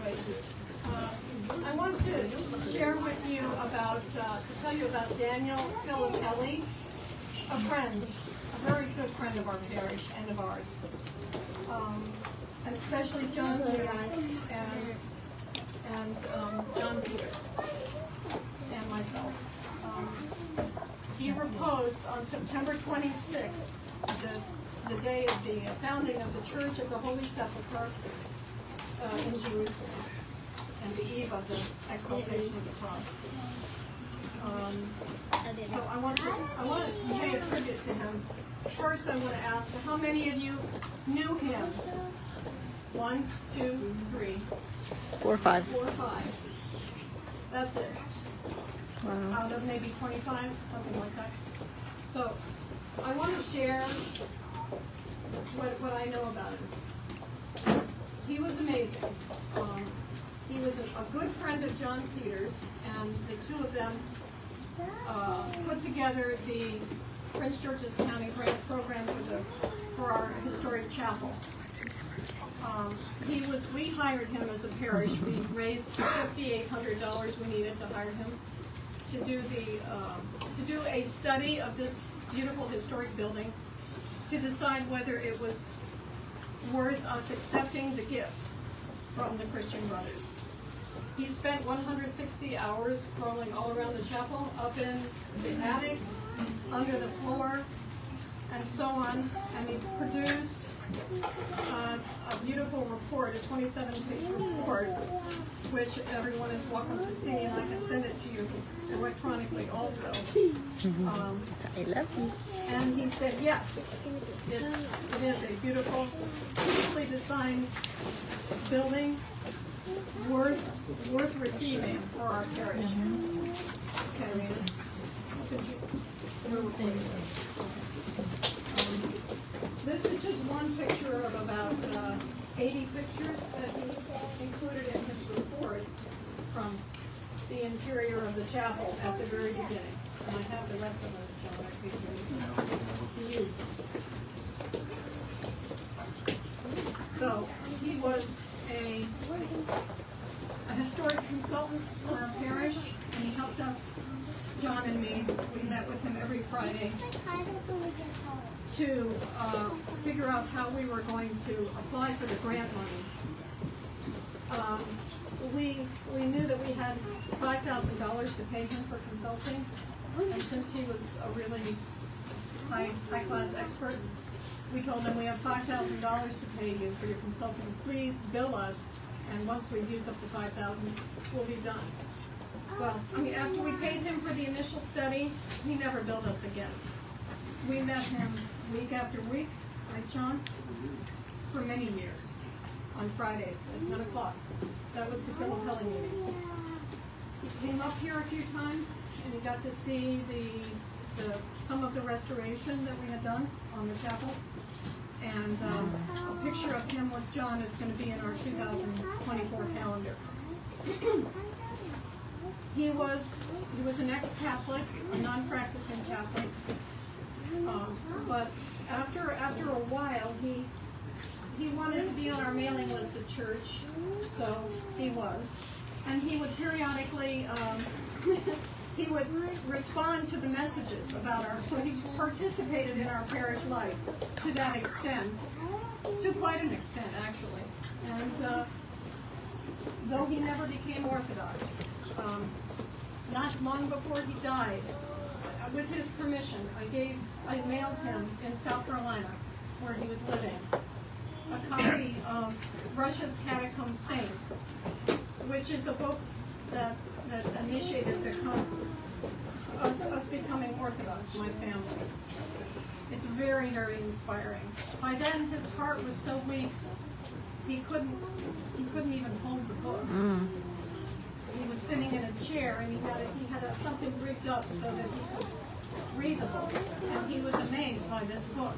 great. I want to share with you about, to tell you about Daniel Filippelli, a friend, a very good friend of our parish and of ours. And especially John Peter and John Peter and myself. He reposed on September 26th, the day of the founding of the Church of the Holy Sepulchre in Jerusalem, and the eve of the exaltation of the cross. So I want to pay a tribute to him. First, I want to ask, how many of you knew him? 1, 2, 3. 4 or 5. 4 or 5. That's it. Wow. Out of maybe 25, something like that. So I want to share what I know about him. He was amazing. He was a good friend of John Peter's, and the two of them put together the Prince George's County Grant Program for our historic chapel. We hired him as a parish. We raised $5,800 we needed to hire him to do a study of this beautiful historic building, to decide whether it was worth us accepting the gift from the Christian Brothers. He spent 160 hours crawling all around the chapel, up in the attic, under the floor, and so on, and he produced a beautiful report, a 27-page report, which everyone is welcome to see, and I can send it to you electronically also. I love you. And he said, yes, it is a beautiful, beautifully designed building, worth receiving for our parish. Okay, Rena, could you? This is just one picture of about 80 pictures that he included in his report from the interior of the chapel at the very beginning. And I have the rest of it, John, to you. So he was a historic consultant for our parish, and he helped us, John and me. We met with him every Friday to figure out how we were going to apply for the grant money. We knew that we had $5,000 to pay him for consulting, and since he was a really high-class expert, we told him, we have $5,000 to pay you for your consulting. Please bill us, and once we've used up the $5,000, we'll be done. Well, after we paid him for the initial study, he never billed us again. We met him week after week, right, John? For many years, on Fridays at 10 o'clock. That was the Filippelli meeting. He came up here a few times, and he got to see some of the restoration that we had done on the chapel. And a picture of him with John is going to be in our 2024 calendar. He was an ex-Catholic, a non-practicing Catholic. But after a while, he wanted to be on our mailing list at church, so he was. And he would periodically, he would respond to the messages about so he participated in our parish life to that extent, to quite an extent, actually. And though he never became Orthodox, not long before he died, with his permission, I mailed him in South Carolina, where he was living, a copy of Russia's Catacomb Saints, which is the book that initiated us becoming Orthodox, my family. It's very, very inspiring. By then, his heart was so weak, he couldn't even hold the book. He was sitting in a chair, and he had something rigged up so that he could read the book, and he was amazed by this book.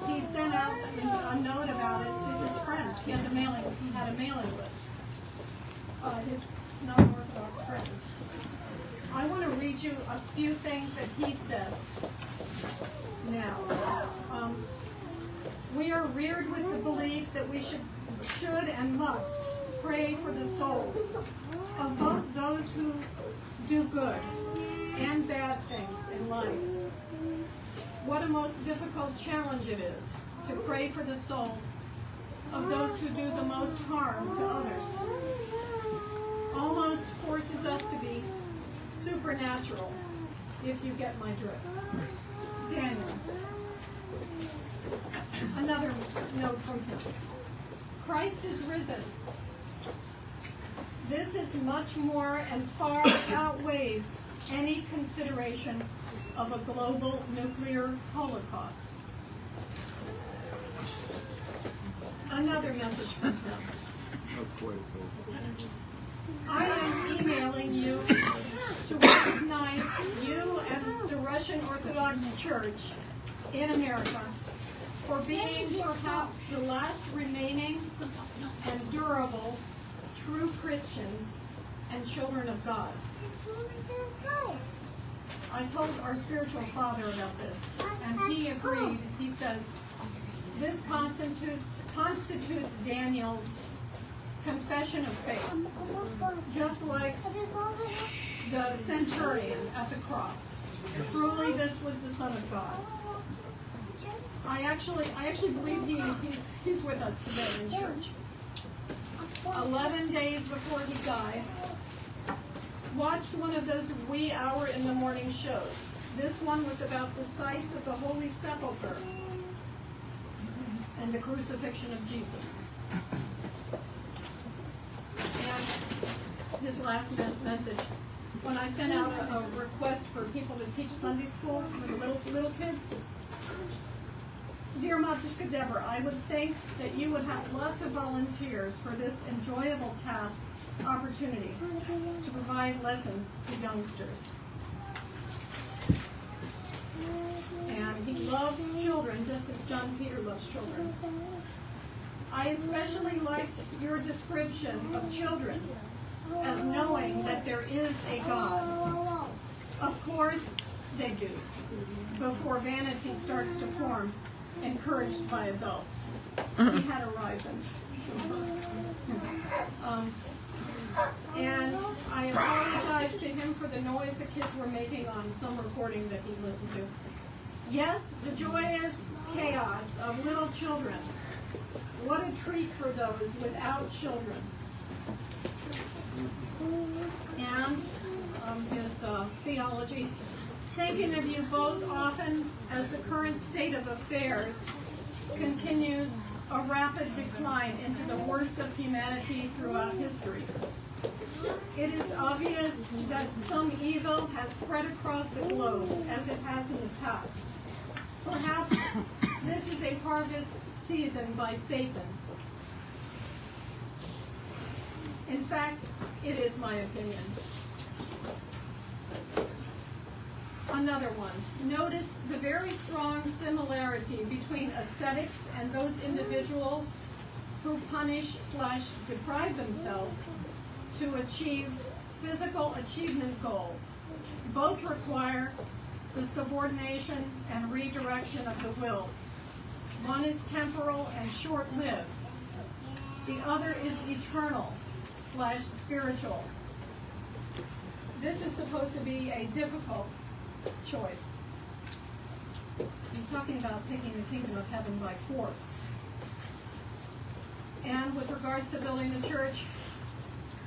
He sent out a note about it to his friends. He had a mailing list. His non-Orthodox friends. I want to read you a few things that he said. Now, we are reared with the belief that we should and must pray for the souls of both those who do good and bad things in life. What a most difficult challenge it is to pray for the souls of those who do the most harm to others. Almost forces us to be supernatural, if you get my drift. Daniel. Another note from him. Christ is risen. This is much more and far outweighs any consideration of a global nuclear holocaust. Another message from him. That's quite cool. I am emailing you to recognize you and the Russian Orthodox Church in America for being perhaps the last remaining and durable true Christians and children of God. I told our spiritual father about this, and he agreed. He says, this constitutes Daniel's confession of faith, just like the centurion at the cross. Truly, this was the Son of God. I actually believe he's with us today in church. 11 days before he died, watched one of those wee hour in the morning shows. This one was about the sites of the Holy Sepulchre and the crucifixion of Jesus. And his last message, when I sent out a request for people to teach Sunday school for the little kids, dear Matushka, Deborah, I would think that you would have lots of volunteers for this enjoyable task opportunity to provide lessons to youngsters. And he loves children just as John Peter loves children. I especially liked your description of children as knowing that there is a God. Of course, they do, before vanity starts to form, encouraged by adults. He had horizons. And I apologize to him for the noise the kids were making on some recording that he listened to. Yes, the joyous chaos of little children. What a treat for those without children. And his theology. Thinking of you both often as the current state of affairs continues a rapid decline into the worst of humanity throughout history. It is obvious that some evil has spread across the globe as it has in the past. Perhaps this is a harvest season by Satan. In fact, it is my opinion. Another one. Notice the very strong similarity between ascetics and those individuals who punish/deprive themselves to achieve physical achievement goals. Both require the subordination and redirection of the will. One is temporal and short-lived. The other is eternal/spiritual. This is supposed to be a difficult choice. He's talking about taking the kingdom of heaven by force. And with regards to building the church,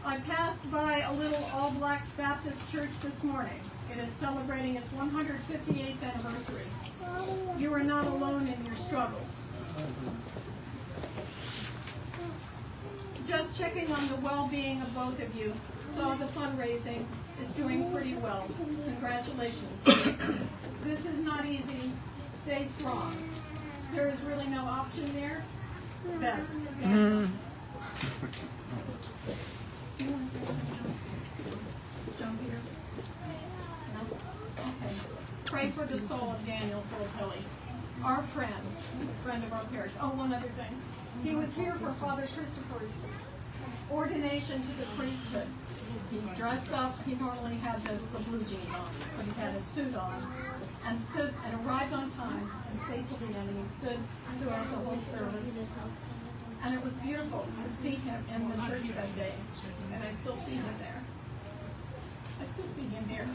I passed by a little all-black Baptist church this morning. It is celebrating its 158th anniversary. You are not alone in your struggles. Just checking on the well-being of both of you. Saw the fundraising is doing pretty well. Congratulations. This is not easy. Stay strong. There is really no option there. Best. Do you want to say something? John Peter? No? Okay. Pray for the soul of Daniel Filippelli, our friend of our parish. Oh, one other thing. He was here for Father Christopher's ordination to the priesthood. He dressed up. He normally had the blue jeans on, but he had his suit on, and stood and arrived on time and stayed till the end. And he stood throughout the whole service And it was beautiful to see him in the church that day. And I still see him there. I still see him here.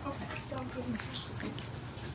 Okay.